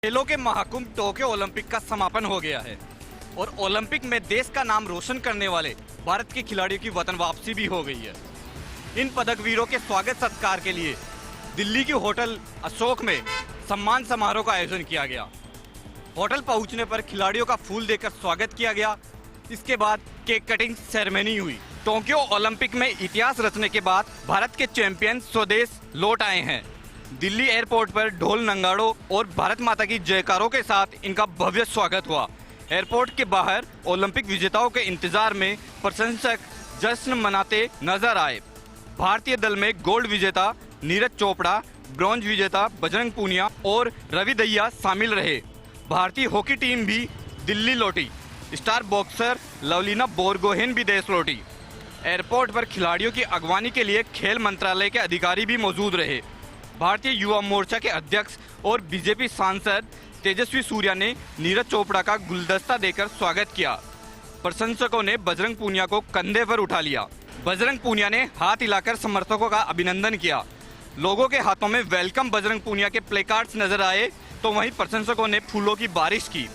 खेलों के Mahakumbh Tokyo Olympic का समापन हो गया है और ओलंपिक में देश का नाम रोशन करने वाले भारत के खिलाड़ियों की वतन वापसी भी हो गई है। इन पदक वीरों के स्वागत सत्कार के लिए दिल्ली के होटल अशोक में सम्मान समारोह का आयोजन किया गया। होटल पहुंचने पर खिलाड़ियों का फूल देकर स्वागत किया गया। इसके बाद केक कटिंग सेरेमनी हुई। टोक्यो ओलंपिक में इतिहास रचने के बाद भारत के चैंपियन स्वदेश लौट आए हैं। दिल्ली एयरपोर्ट पर ढोल नगाड़ों और भारत माता की जयकारों के साथ इनका भव्य स्वागत हुआ। एयरपोर्ट के बाहर ओलंपिक विजेताओं के इंतजार में प्रशंसक जश्न मनाते नजर आए। भारतीय दल में गोल्ड विजेता नीरज चोपड़ा, ब्रॉन्ज विजेता बजरंग पूनिया और रवि दहिया शामिल रहे। भारतीय हॉकी टीम भी दिल्ली लौटी। स्टार बॉक्सर लवलीना बोरगोहेन भी देश लौटी। एयरपोर्ट पर खिलाड़ियों की अगवानी के लिए खेल मंत्रालय के अधिकारी भी मौजूद रहे। भारतीय युवा मोर्चा के अध्यक्ष और बीजेपी सांसद तेजस्वी सूर्या ने नीरज चोपड़ा का गुलदस्ता देकर स्वागत किया। प्रशंसकों ने बजरंग पूनिया को कंधे पर उठा लिया। बजरंग पूनिया ने हाथ हिलाकर समर्थकों का अभिनंदन किया। लोगों के हाथों में वेलकम बजरंग पूनिया के प्लेकार्ड्स नजर आए, तो वहीं प्रशंसकों ने फूलों की बारिश की।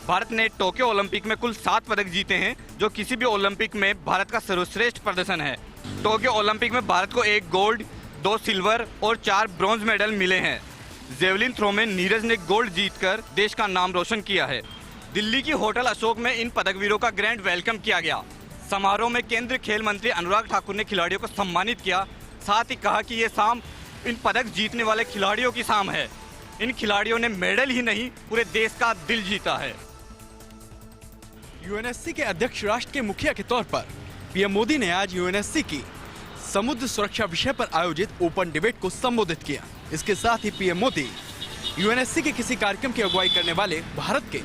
भारत ने टोक्यो ओलंपिक में कुल 7 पदक जीते हैं, जो किसी भी ओलंपिक में भारत का सर्वश्रेष्ठ प्रदर्शन है। टोक्यो ओलंपिक में भारत को 1 गोल्ड, 2 सिल्वर और 4 ब्रॉन्ज मेडल मिले हैं। जेवलिन थ्रो में नीरज ने गोल्ड जीतकर देश का नाम रोशन किया है। दिल्ली की होटल अशोक में इन पदकवीरों का ग्रैंड वेलकम किया गया। समारोह में केंद्रीय खेल मंत्री अनुराग ठाकुर ने खिलाड़ियों को सम्मानित किया। साथ ही कहा कि ये शाम इन पदक जीतने वाले खिलाड़ियों की शाम है। इन खिलाड़ियों ने मेडल ही नहीं, पूरे देश का दिल जीता है। यूएनएससी के अध्यक्ष राष्ट्र के मुखिया के तौर पर पीएम मोदी ने आज यूएनएससी की समुद्र सुरक्षा विषय पर आयोजित ओपन डिबेट को संबोधित किया। इसके साथ ही पीएम मोदी यूएनएससी के किसी कार्यक्रम की अगुवाई करने वाले भारत के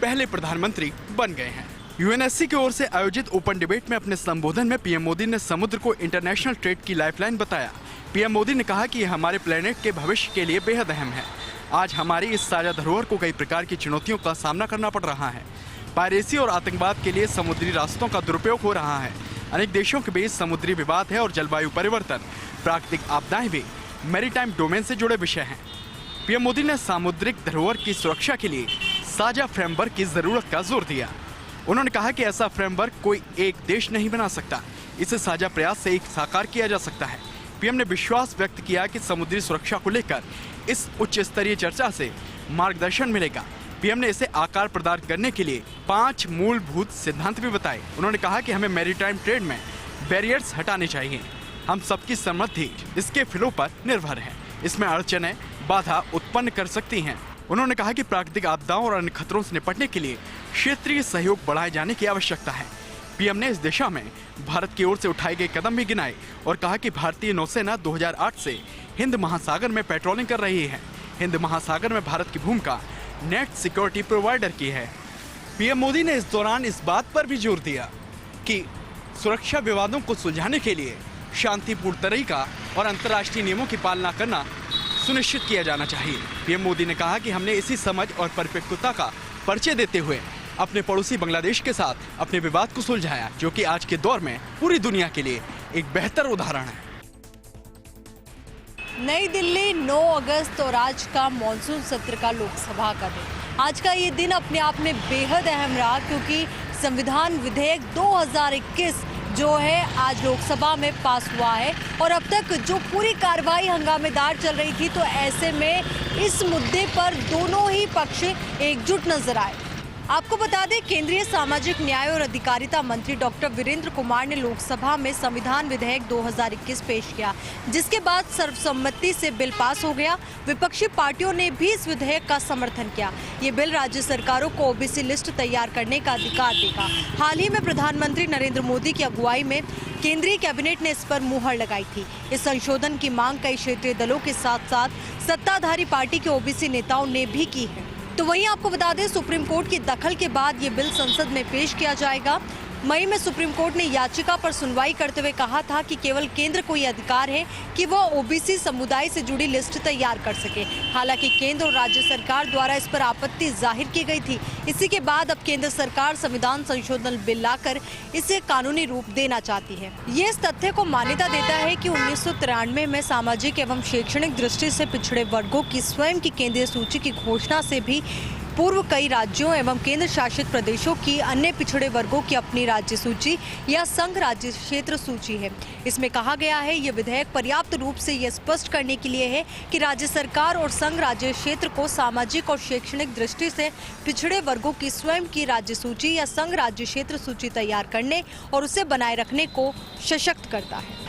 पहले प्रधानमंत्री बन गए हैं। यूएनएससी की ओर से आयोजित ओपन डिबेट में अपने संबोधन में पीएम मोदी ने समुद्र को इंटरनेशनल ट्रेड की लाइफलाइन बताया। पीएम मोदी ने कहा कि यह हमारे प्लेनेट के भविष्य के लिए बेहद अहम है। आज हमारी इस साझा धरोहर को कई प्रकार की चुनौतियों का सामना करना पड़ रहा है। पायरेसी और आतंकवाद के लिए समुद्री रास्तों का दुरुपयोग हो रहा है। अनेक देशों के बीच समुद्री विवाद है और जलवायु परिवर्तन, प्राकृतिक आपदाएं भी मैरीटाइम डोमेन से जुड़े विषय हैं। पीएम मोदी ने सामुद्रिक धरोहर की सुरक्षा के लिए साझा फ्रेमवर्क की जरूरत का जोर दिया। उन्होंने कहा कि ऐसा फ्रेमवर्क कोई एक देश नहीं बना सकता, इसे साझा प्रयास से एक साकार किया जा सकता है। पीएम ने विश्वास व्यक्त किया कि समुद्री सुरक्षा को लेकर इस उच्च स्तरीय चर्चा से मार्गदर्शन मिलेगा। पीएम ने इसे आकार प्रदान करने के लिए 5 मूलभूत सिद्धांत भी बताए। उन्होंने कहा कि हमें मैरीटाइम ट्रेड में बैरियर्स हटाने चाहिए। हम सबकी समृद्धि इसके फ्लो पर निर्भर है। इसमें अड़चनें बाधा उत्पन्न कर सकती हैं। उन्होंने कहा कि प्राकृतिक आपदाओं और अन्य खतरों से निपटने के लिए क्षेत्रीय सहयोग बढ़ाए जाने की आवश्यकता है। पीएम ने इस दिशा में भारत की ओर से उठाए गए कदम भी गिनाए और कहा कि भारतीय नौसेना 2008 से हिंद महासागर में पेट्रोलिंग कर रही है। हिंद महासागर में भारत की भूमिका नेट सिक्योरिटी प्रोवाइडर की है। पीएम मोदी ने इस दौरान इस बात पर भी जोर दिया कि सुरक्षा विवादों को सुलझाने के लिए शांतिपूर्ण तरीका और अंतर्राष्ट्रीय नियमों की पालना करना सुनिश्चित किया जाना चाहिए। पीएम मोदी ने कहा कि हमने इसी समझ और परिपक्वता का परिचय देते हुए अपने पड़ोसी बांग्लादेश के साथ अपने विवाद को सुलझाया, जो कि आज के दौर में पूरी दुनिया के लिए एक बेहतर उदाहरण है। नई दिल्ली 9 अगस्त और आज का मॉनसून सत्र का लोकसभा का दिन। आज का ये दिन अपने आप में बेहद अहम रहा, क्योंकि संविधान विधेयक 2021 जो है आज लोकसभा में पास हुआ है और अब तक जो पूरी कार्रवाई हंगामेदार चल रही थी, तो ऐसे में इस मुद्दे पर दोनों ही पक्ष एकजुट नजर आए। आपको बता दें, केंद्रीय सामाजिक न्याय और अधिकारिता मंत्री डॉक्टर वीरेंद्र कुमार ने लोकसभा में संविधान विधेयक 2021 पेश किया, जिसके बाद सर्वसम्मति से बिल पास हो गया। विपक्षी पार्टियों ने भी इस विधेयक का समर्थन किया। ये बिल राज्य सरकारों को ओबीसी लिस्ट तैयार करने का अधिकार देगा। हाल ही में प्रधानमंत्री नरेंद्र मोदी की अगुवाई में केंद्रीय कैबिनेट ने इस पर मुहर लगाई थी। इस संशोधन की मांग कई क्षेत्रीय दलों के साथ साथ सत्ताधारी पार्टी के ओबीसी नेताओं ने भी की है। तो वहीं आपको बता दें, सुप्रीम कोर्ट की दखल के बाद ये बिल संसद में पेश किया जाएगा। मई में सुप्रीम कोर्ट ने याचिका पर सुनवाई करते हुए कहा था कि केवल केंद्र को यह अधिकार है कि वह ओबीसी समुदाय से जुड़ी लिस्ट तैयार कर सके। हालांकि केंद्र और राज्य सरकार द्वारा इस पर आपत्ति जाहिर की गई थी। इसी के बाद अब केंद्र सरकार संविधान संशोधन बिल लाकर इसे कानूनी रूप देना चाहती है। ये इस तथ्य को मान्यता देता है कि 1993 में सामाजिक एवं शैक्षणिक दृष्टि से पिछड़े वर्गों की स्वयं की केंद्रीय सूची की घोषणा से भी पूर्व कई राज्यों एवं केंद्र शासित प्रदेशों की अन्य पिछड़े वर्गों की अपनी राज्य सूची या संघ राज्य क्षेत्र सूची है। इसमें कहा गया है यह विधेयक पर्याप्त रूप से यह स्पष्ट करने के लिए है कि राज्य सरकार और संघ राज्य क्षेत्र को सामाजिक और शैक्षणिक दृष्टि से पिछड़े वर्गों की स्वयं की राज्य सूची या संघ राज्य क्षेत्र सूची तैयार करने और उसे बनाए रखने को सशक्त करता है।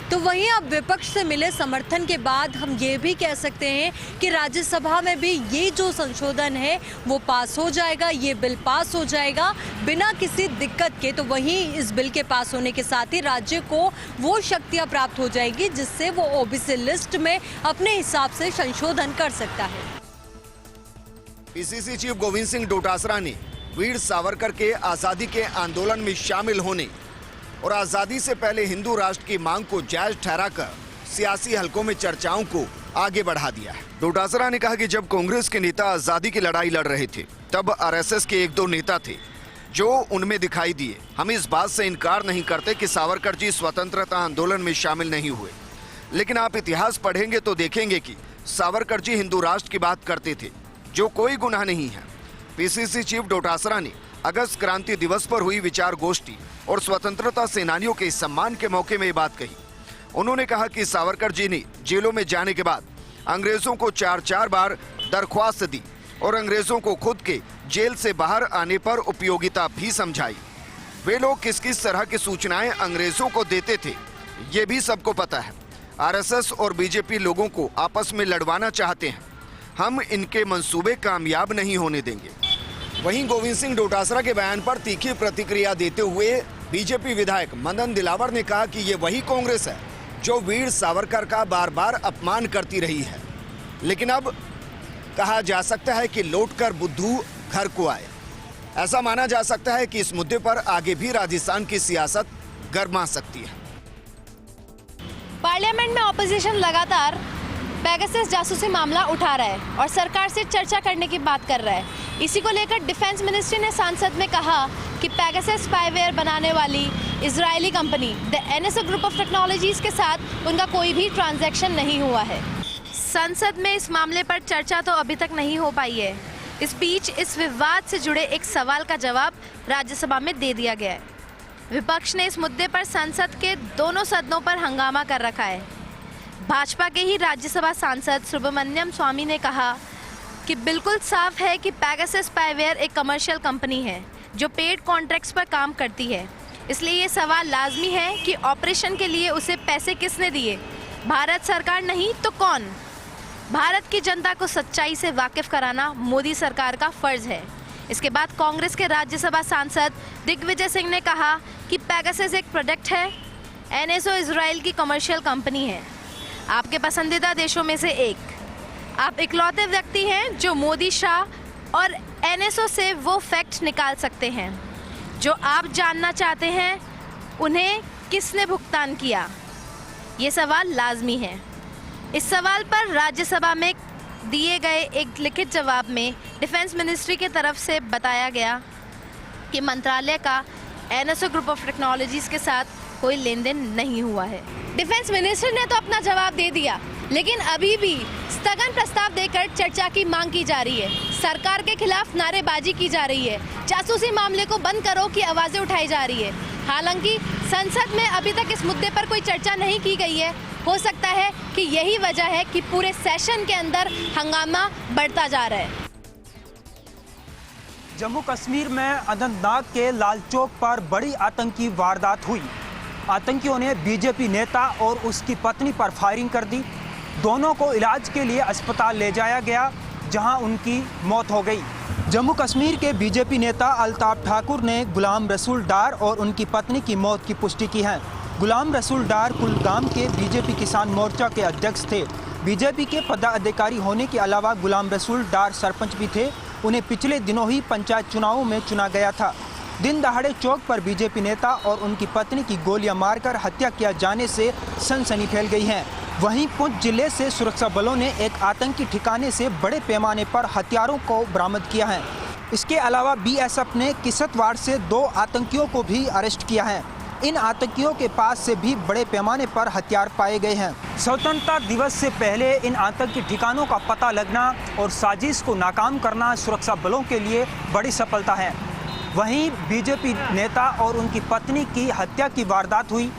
तो वहीं अब विपक्ष से मिले समर्थन के बाद हम ये भी कह सकते हैं कि राज्यसभा में भी ये जो संशोधन है वो पास हो जाएगा, ये बिल पास हो जाएगा बिना किसी दिक्कत के। तो वहीं इस बिल के पास होने के साथ ही राज्य को वो शक्तियां प्राप्त हो जाएगी जिससे वो ओबीसी लिस्ट में अपने हिसाब से संशोधन कर सकता है। पीसीसी चीफ गोविंद सिंह डोटासरा ने वीर सावरकर के आजादी के आंदोलन में शामिल होने और आजादी से पहले हिंदू राष्ट्र की मांग को जायज ठहराकर सियासी हलकों में चर्चाओं को आगे बढ़ा दिया है। डोटासरा ने कहा कि जब कांग्रेस के नेता आजादी की लड़ाई लड़ रहे थे तब आरएसएस के 1-2 नेता थे जो उनमें दिखाई दिए। हम इस बात से इनकार नहीं करते कि सावरकर जी स्वतंत्रता आंदोलन में शामिल नहीं हुए, लेकिन आप इतिहास पढ़ेंगे तो देखेंगे कि सावरकर जी हिंदू राष्ट्र की बात करते थे, जो कोई गुनाह नहीं है। पीसीसी चीफ डोटासरा ने अगस्त क्रांति दिवस पर हुई विचार गोष्ठी और स्वतंत्रता सेनानियों के सम्मान के मौके में ये बात कही। उन्होंने कहा कि सावरकर जी ने जेलों में जाने के बाद अंग्रेजों को 4-4 बार दरख्वास्त दी और अंग्रेजों को खुद के जेल से बाहर आने पर उपयोगिता भी समझाई। वे लोग किस किस तरह की सूचनाएं अंग्रेजों को देते थे ये भी सबको पता है। आरएसएस और बीजेपी लोगों को आपस में लड़वाना चाहते हैं, हम इनके मंसूबे कामयाब नहीं होने देंगे। वहीं गोविंद सिंह डोटासरा के बयान पर तीखी प्रतिक्रिया देते हुए बीजेपी विधायक मदन दिलावर ने कहा कि ये वही कांग्रेस है जो वीर सावरकर का बार बार अपमान करती रही है, लेकिन अब कहा जा सकता है कि लौटकर बुद्धू घर को आए। ऐसा माना जा सकता है कि इस मुद्दे पर आगे भी राजस्थान की सियासत गरमा सकती है। पार्लियामेंट में ऑपोजिशन लगातार पेगासस जासूसी मामला उठा रहा है और सरकार से चर्चा करने की बात कर रहा है। इसी को लेकर डिफेंस मिनिस्ट्री ने संसद में कहा कि पेगासस स्पाईवेयर बनाने वाली Israeli company the NSO group of technologies के साथ उनका कोई भी ट्रांजैक्शन नहीं हुआ है। संसद में इस मामले पर चर्चा तो अभी तक नहीं हो पाई है। इस बीच इस विवाद से जुड़े एक सवाल का जवाब राज्यसभा में दे दिया गया है। विपक्ष ने इस मुद्दे पर संसद के दोनों सदनों पर हंगामा कर रखा है। भाजपा के ही राज्यसभा सांसद सुब्रमण्यम स्वामी ने कहा कि बिल्कुल साफ है कि पेगासस स्पाईवेयर एक कमर्शियल कंपनी है जो पेड कॉन्ट्रैक्ट्स पर काम करती है। इसलिए ये सवाल लाजमी है कि ऑपरेशन के लिए उसे पैसे किसने दिए, भारत सरकार नहीं तो कौन? भारत की जनता को सच्चाई से वाकिफ कराना मोदी सरकार का फर्ज है। इसके बाद कांग्रेस के राज्यसभा सांसद दिग्विजय सिंह ने कहा कि पेगासस एक प्रोडक्ट है, एनएसओ इजराइल की कमर्शियल कंपनी है, आपके पसंदीदा देशों में से एक। आप इकलौते व्यक्ति हैं जो मोदी, शाह और एनएसओ से वो फैक्ट निकाल सकते हैं जो आप जानना चाहते हैं, उन्हें किसने भुगतान किया। ये सवाल लाजमी है। इस सवाल पर राज्यसभा में दिए गए एक लिखित जवाब में डिफेंस मिनिस्ट्री की तरफ से बताया गया कि मंत्रालय का एनएसओ ग्रुप ऑफ टेक्नोलॉजीज के साथ कोई लेन देन नहीं हुआ है। डिफेंस मिनिस्टर ने तो अपना जवाब दे दिया, लेकिन अभी भी स्थगन प्रस्ताव देकर चर्चा की मांग की जा रही है। सरकार के खिलाफ नारेबाजी की जा रही है, जासूसी मामले को बंद करो की आवाजें उठाई जा रही है। हालांकि संसद में अभी तक इस मुद्दे पर कोई चर्चा नहीं की गई है। हो सकता है कि यही वजह है कि पूरे सेशन के अंदर हंगामा बढ़ता जा रहा है। जम्मू कश्मीर में अनंतनाग के लाल चौक पर बड़ी आतंकी वारदात हुई। आतंकियों ने बीजेपी नेता और उसकी पत्नी पर फायरिंग कर दी। दोनों को इलाज के लिए अस्पताल ले जाया गया, जहां उनकी मौत हो गई। जम्मू कश्मीर के बीजेपी नेता अल्ताफ ठाकुर ने गुलाम रसूल डार और उनकी पत्नी की मौत की पुष्टि की है। गुलाम रसूल डार कुलगाम के बीजेपी किसान मोर्चा के अध्यक्ष थे। बीजेपी के पदाधिकारी होने के अलावा गुलाम रसूल डार सरपंच भी थे। उन्हें पिछले दिनों ही पंचायत चुनावों में चुना गया था। दिन दहाड़े चौक पर बीजेपी नेता और उनकी पत्नी की गोलियां मारकर हत्या किया जाने से सनसनी फैल गई है। वहीं पुंछ जिले से सुरक्षा बलों ने एक आतंकी ठिकाने से बड़े पैमाने पर हथियारों को बरामद किया है। इसके अलावा बीएसएफ ने किसतवाड़ से 2 आतंकियों को भी अरेस्ट किया है। इन आतंकियों के पास से भी बड़े पैमाने पर हथियार पाए गए हैं। स्वतंत्रता दिवस से पहले इन आतंकी ठिकानों का पता लगना और साजिश को नाकाम करना सुरक्षा बलों के लिए बड़ी सफलता है। वहीं बीजेपी नेता और उनकी पत्नी की हत्या की वारदात हुई।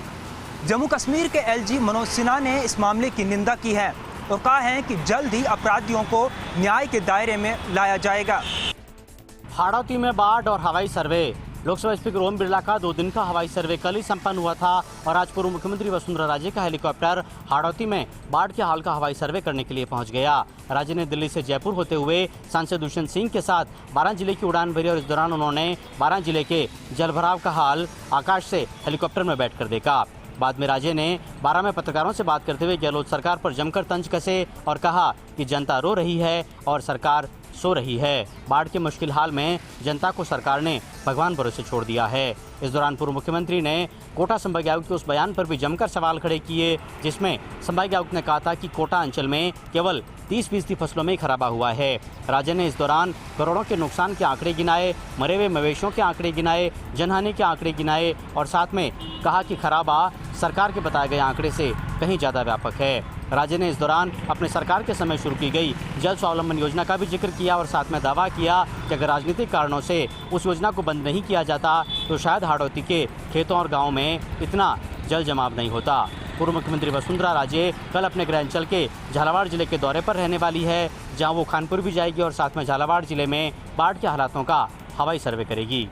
जम्मू कश्मीर के एलजी मनोज सिन्हा ने इस मामले की निंदा की है और कहा है कि जल्द ही अपराधियों को न्याय के दायरे में लाया जाएगा। हाड़ौती में बाढ़ और हवाई सर्वे। लोकसभा स्पीकर ओम बिरला का 2 दिन का हवाई सर्वे कल ही संपन्न हुआ था और आज पूर्व मुख्यमंत्री वसुंधरा राजे का हेलीकॉप्टर हाड़ौती में बाढ़ के हाल का हवाई सर्वे करने के लिए पहुंच गया। राजे ने दिल्ली से जयपुर होते हुए सांसद दुष्यंत सिंह के साथ 12 जिले की उड़ान भरी और इस दौरान उन्होंने 12 जिले के जलभराव का हाल आकाश से हेलीकॉप्टर में बैठकर देखा। बाद में राजे ने 12 में पत्रकारों से बात करते हुए गहलोत सरकार पर जमकर तंज कसे और कहा कि जनता रो रही है और सरकार सो रही है। बाढ़ के मुश्किल हाल में जनता को सरकार ने भगवान भरोसे छोड़ दिया है। इस दौरान पूर्व मुख्यमंत्री ने कोटा संभागीय आयुक्त के उस बयान पर भी जमकर सवाल खड़े किए जिसमें संभागीय आयुक्त ने कहा था कि कोटा अंचल में केवल 30% फसलों में खराबा हुआ है। राजे ने इस दौरान करोड़ों के नुकसान के आंकड़े गिनाए, मरे हुए मवेशियों के आंकड़े गिनाए, जनहानि के आंकड़े गिनाए और साथ में कहा कि खराबा सरकार के बताए गए आंकड़े से कहीं ज़्यादा व्यापक है। राजे ने इस दौरान अपने सरकार के समय शुरू की गई जल स्वावलंबन योजना का भी जिक्र किया और साथ में दावा किया कि अगर राजनीतिक कारणों से उस योजना को बंद नहीं किया जाता तो शायद हाड़ौती के खेतों और गाँव में इतना जल जमाव नहीं होता। पूर्व मुख्यमंत्री वसुंधरा राजे कल अपने गृह अंचल के झालावाड़ जिले के दौरे पर रहने वाली है, जहां वो खानपुर भी जाएगी और साथ में झालावाड़ जिले में बाढ़ के हालातों का हवाई सर्वे करेगी।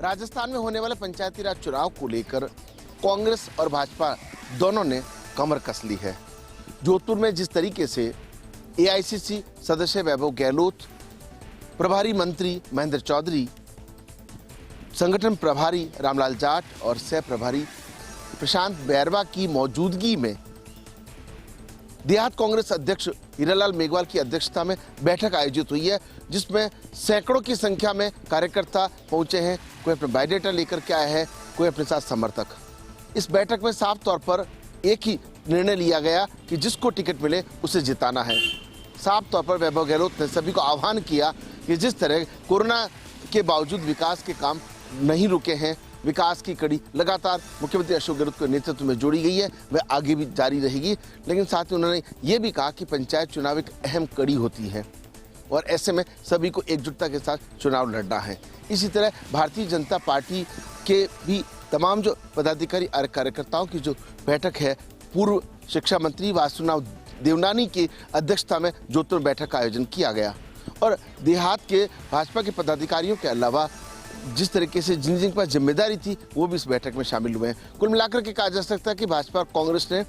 राजस्थान में होने वाले पंचायती राज चुनाव को लेकर कांग्रेस और भाजपा दोनों ने कमर कस ली है। जोधपुर में जिस तरीके से एआईसीसी सदस्य वैभव गहलोत, प्रभारी मंत्री महेंद्र चौधरी, संगठन प्रभारी रामलाल जाट और सह प्रभारी प्रशांत बैरवा की मौजूदगी में देहात कांग्रेस अध्यक्ष हीरालाल मेघवाल की अध्यक्षता में बैठक आयोजित हुई है, जिसमें सैकड़ों की संख्या में कार्यकर्ता पहुंचे हैं। कोई अपना बायोडेटा लेकर के आया है, कोई अपने साथ समर्थक। इस बैठक में साफ तौर पर एक ही निर्णय लिया गया कि जिसको टिकट मिले उसे जिताना है। साफ तौर पर वैभव गहलोत ने सभी को आह्वान किया कि जिस तरह कोरोना के बावजूद विकास के काम नहीं रुके हैं, विकास की कड़ी लगातार मुख्यमंत्री अशोक गहलोत के नेतृत्व में जोड़ी गई है, वह आगे भी जारी रहेगी। लेकिन साथ ही उन्होंने ये भी कहा कि पंचायत चुनाव एक अहम कड़ी होती है और ऐसे में सभी को एकजुटता के साथ चुनाव लड़ना है। इसी तरह भारतीय जनता पार्टी के भी तमाम जो पदाधिकारी और कार्यकर्ताओं की जो बैठक है, पूर्व शिक्षा मंत्री वासुदेव देवनानी की अध्यक्षता में जोधपुर बैठक का आयोजन किया गया और देहात के भाजपा के पदाधिकारियों के अलावा जिस तरीके से जिन जिन पर जिम्मेदारी थी वो भी इस बैठक में शामिल हुए हैं। कुल मिलाकर के कहा जा सकता है कि भाजपा और कांग्रेस ने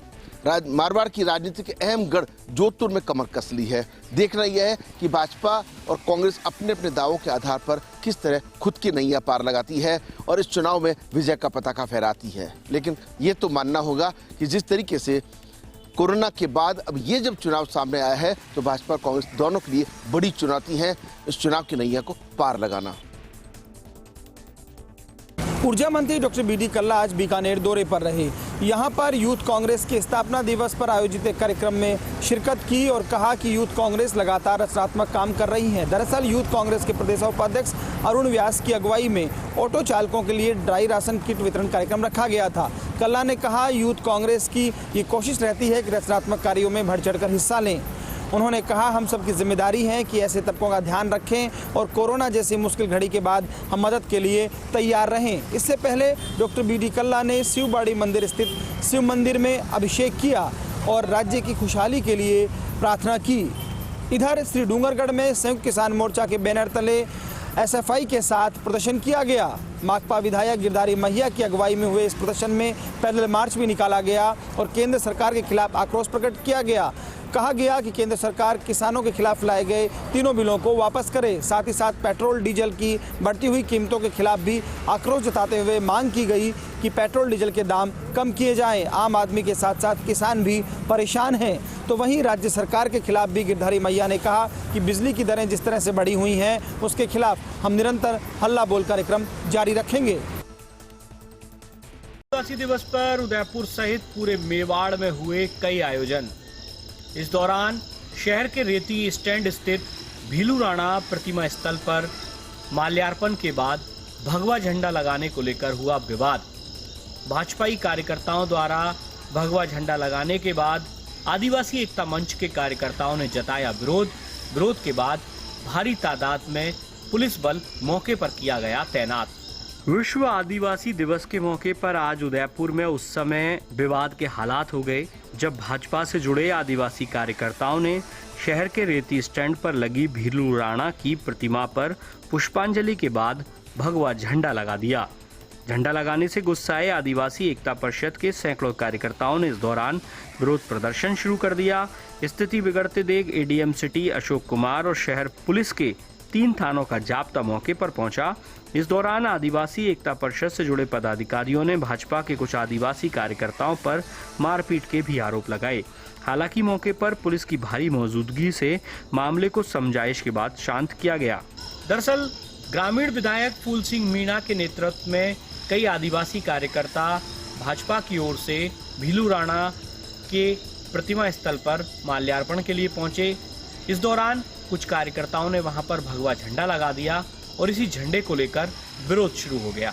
मारवाड़ की राजनीति के अहम गढ़ जोधपुर में कमर कस ली है। देखना यह है कि भाजपा और कांग्रेस अपने अपने दावों के आधार पर किस तरह खुद की नैया पार लगाती है और इस चुनाव में विजय का पताका फहराती है। लेकिन ये तो मानना होगा कि जिस तरीके से कोरोना के बाद अब ये जब चुनाव सामने आया है तो भाजपा और कांग्रेस दोनों के लिए बड़ी चुनौती है इस चुनाव की नैया को पार लगाना। ऊर्जा मंत्री डॉक्टर बी डी कल्ला आज बीकानेर दौरे पर रहे। यहां पर यूथ कांग्रेस के स्थापना दिवस पर आयोजित एक कार्यक्रम में शिरकत की और कहा कि यूथ कांग्रेस लगातार रचनात्मक काम कर रही है। दरअसल यूथ कांग्रेस के प्रदेश उपाध्यक्ष अरुण व्यास की अगुवाई में ऑटो चालकों के लिए ड्राई राशन किट वितरण कार्यक्रम रखा गया था। कल्ला ने कहा यूथ कांग्रेस की ये कोशिश रहती है कि रचनात्मक कार्यों में बढ़ चढ़कर हिस्सा लें। उन्होंने कहा हम सबकी जिम्मेदारी है कि ऐसे तबकों का ध्यान रखें और कोरोना जैसी मुश्किल घड़ी के बाद हम मदद के लिए तैयार रहें। इससे पहले डॉक्टर बी डी कल्ला ने शिवबाड़ी मंदिर स्थित शिव मंदिर में अभिषेक किया और राज्य की खुशहाली के लिए प्रार्थना की। इधर श्री डूंगरगढ़ में संयुक्त किसान मोर्चा के बैनर तले एसएफआई के साथ प्रदर्शन किया गया। माकपा विधायक गिरधारी महिया की अगुवाई में हुए इस प्रदर्शन में पैदल मार्च भी निकाला गया और केंद्र सरकार के खिलाफ आक्रोश प्रकट किया गया। कहा गया कि केंद्र सरकार किसानों के खिलाफ लाए गए तीनों बिलों को वापस करे। साथ ही साथ पेट्रोल डीजल की बढ़ती हुई कीमतों के खिलाफ भी आक्रोश जताते हुए मांग की गई कि पेट्रोल डीजल के दाम कम किए जाएं। आम आदमी के साथ साथ किसान भी परेशान हैं। तो वहीं राज्य सरकार के खिलाफ भी गिरधारी मैया ने कहा कि बिजली की दरें जिस तरह से बढ़ी हुई हैं उसके खिलाफ हम निरंतर हल्ला बोल कार्यक्रम जारी रखेंगे। आदिवासी दिवस पर उदयपुर सहित पूरे मेवाड़ में हुए कई आयोजन। इस दौरान शहर के रेती स्टैंड स्थित भीलू राणा प्रतिमा स्थल पर माल्यार्पण के बाद भगवा झंडा लगाने को लेकर हुआ विवाद। भाजपाई कार्यकर्ताओं द्वारा भगवा झंडा लगाने के बाद आदिवासी एकता मंच के कार्यकर्ताओं ने जताया विरोध के बाद भारी तादाद में पुलिस बल मौके पर किया गया तैनात। विश्व आदिवासी दिवस के मौके पर आज उदयपुर में उस समय विवाद के हालात हो गए जब भाजपा से जुड़े आदिवासी कार्यकर्ताओं ने शहर के रेती स्टैंड पर लगी भीलू राणा की प्रतिमा पर पुष्पांजलि के बाद भगवा झंडा लगा दिया। झंडा लगाने से गुस्साए आदिवासी एकता परिषद के सैकड़ों कार्यकर्ताओं ने इस दौरान विरोध प्रदर्शन शुरू कर दिया। स्थिति बिगड़ते देख एडीएम सिटी अशोक कुमार और शहर पुलिस के 3 थानों का जाब्ता मौके पर पहुंचा। इस दौरान आदिवासी एकता परिषद से जुड़े पदाधिकारियों ने भाजपा के कुछ आदिवासी कार्यकर्ताओं पर मारपीट के भी आरोप लगाए। हालांकि मौके पर पुलिस की भारी मौजूदगी से मामले को समझाइश के बाद शांत किया गया। दरअसल ग्रामीण विधायक फूल सिंह मीणा के नेतृत्व में कई आदिवासी कार्यकर्ता भाजपा की ओर से भीलू राणा के प्रतिमा स्थल पर माल्यार्पण के लिए पहुंचे। इस दौरान कुछ कार्यकर्ताओं ने वहां पर भगवा झंडा लगा दिया और इसी झंडे को लेकर विरोध शुरू हो गया।